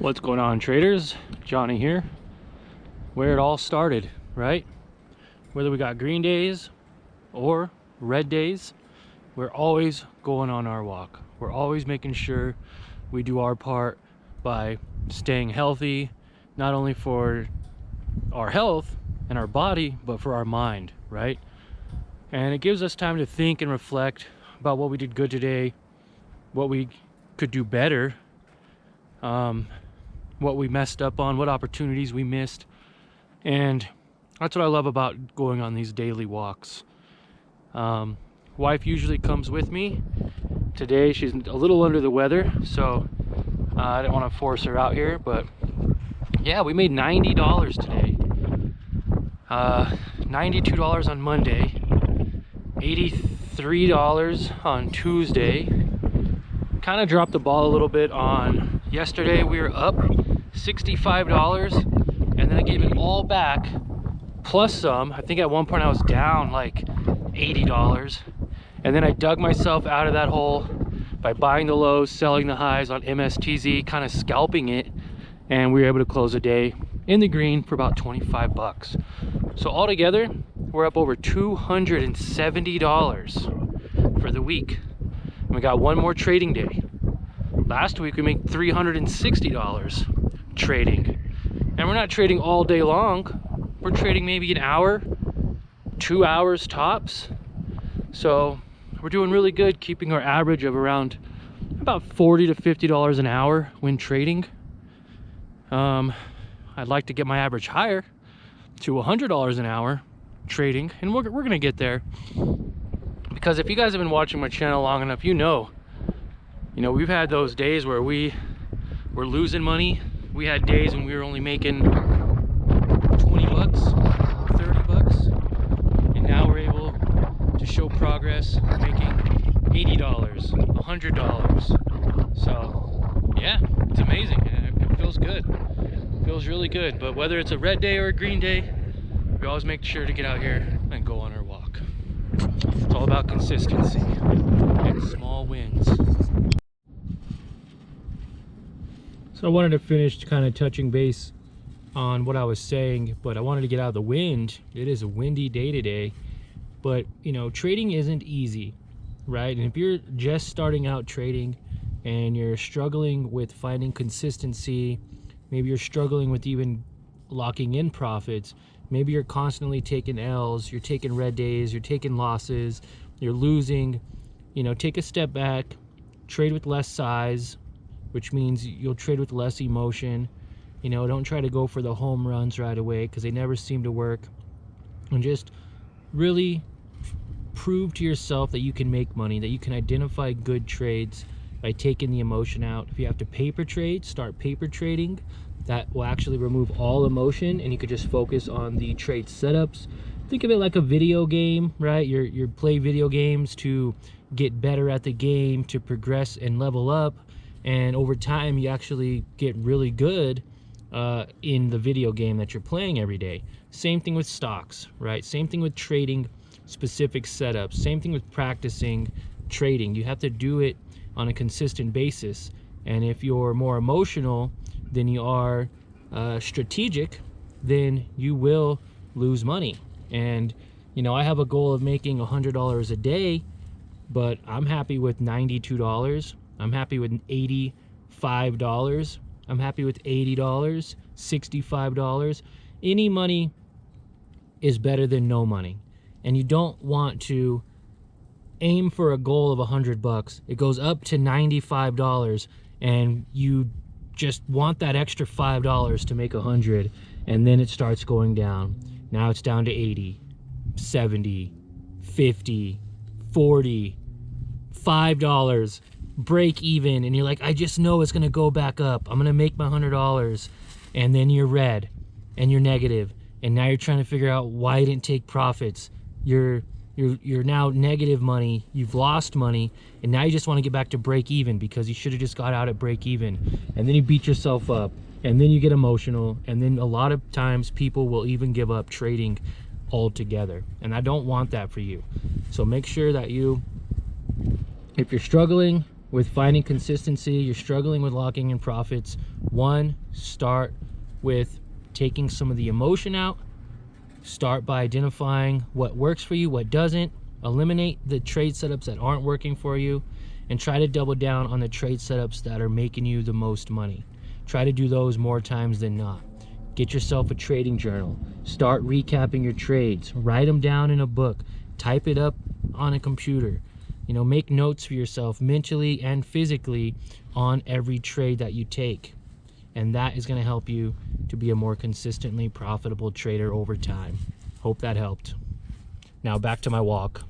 What's going on, traders? Johnny here. Where it all started, right? Whether we got green days or red days, we're always going on our walk. We're always making sure we do our part by staying healthy, not only for our health and our body, but for our mind, right? And it gives us time to think and reflect about what we did good today, what we could do better, what we messed up on, what opportunities we missed. And that's what I love about going on these daily walks. Wife usually comes with me. Today she's a little under the weather, so I didn't want to force her out here, but yeah, we made $90 today. $92 on Monday, $83 on Tuesday. Kind of dropped the ball a little bit on yesterday. We were up $65, and then I gave it all back plus some. I think at one point I was down like $80, and then I dug myself out of that hole by buying the lows, selling the highs on MSTZ, kind of scalping it, and we were able to close the day in the green for about 25 bucks. So altogether, we're up over $270 for the week. And we got one more trading day. Last week we made $360 trading. And we're not trading all day long. We're trading maybe an hour, 2 hours tops. So we're doing really good, keeping our average of around about $40 to $50 an hour when trading. I'd like to get my average higher to $100 an hour trading, and we're gonna get there. Because if you guys have been watching my channel long enough, you know we've had those days where we were losing money. We had days when we were only making 20 bucks, 30 bucks, and now we're able to show progress. We're making $80, $100. So yeah, it's amazing, and it feels good. It feels really good. But whether it's a red day or a green day, we always make sure to get out here and go on our walk. It's all about consistency and small wins. So I wanted to finish kind of touching base on what I was saying, but I wanted to get out of the wind. It is a windy day today, but trading isn't easy, right? And if you're just starting out trading and you're struggling with finding consistency, maybe you're struggling with even locking in profits, maybe you're constantly taking L's, you're taking red days, you're taking losses, you're losing, take a step back, trade with less size, which means you'll trade with less emotion. Don't try to go for the home runs right away because they never seem to work. And just really prove to yourself that you can make money, that you can identify good trades by taking the emotion out. If you have to paper trade, start paper trading. That will actually remove all emotion, and you could just focus on the trade setups. Think of it like a video game, right? You play video games to get better at the game, to progress and level up, and over time you actually get really good in the video game that you're playing every day. Same thing with stocks, right? Same thing with trading specific setups. Same thing with practicing trading. You have to do it on a consistent basis, and if you're more emotional than you are strategic, then you will lose money. And I have a goal of making $100 a day, but I'm happy with $92. I'm happy with $85. I'm happy with $80, $65. Any money is better than no money. And you don't want to aim for a goal of $100. It goes up to $95, and you just want that extra $5 to make 100, and then it starts going down. Now it's down to 80, 70, 50, 40, $5, break even, and you're like, I just know it's gonna go back up. I'm gonna make my $100, and then you're red and you're negative, and now you're trying to figure out why you didn't take profits. You're now negative money, you've lost money, and now you just want to get back to break even because you should have just got out at break even. And then you beat yourself up, and then you get emotional, and then a lot of times people will even give up trading altogether. And I don't want that for you. So make sure that if you're struggling, with finding consistency, you're struggling with locking in profits, one, start with taking some of the emotion out. Start by identifying what works for you, what doesn't. Eliminate the trade setups that aren't working for you, and try to double down on the trade setups that are making you the most money. Try to do those more times than not. Get yourself a trading journal. Start recapping your trades. Write them down in a book. Type it up on a computer. You know, make notes for yourself mentally and physically on every trade that you take. And that is going to help you to be a more consistently profitable trader over time. Hope that helped. Now back to my walk.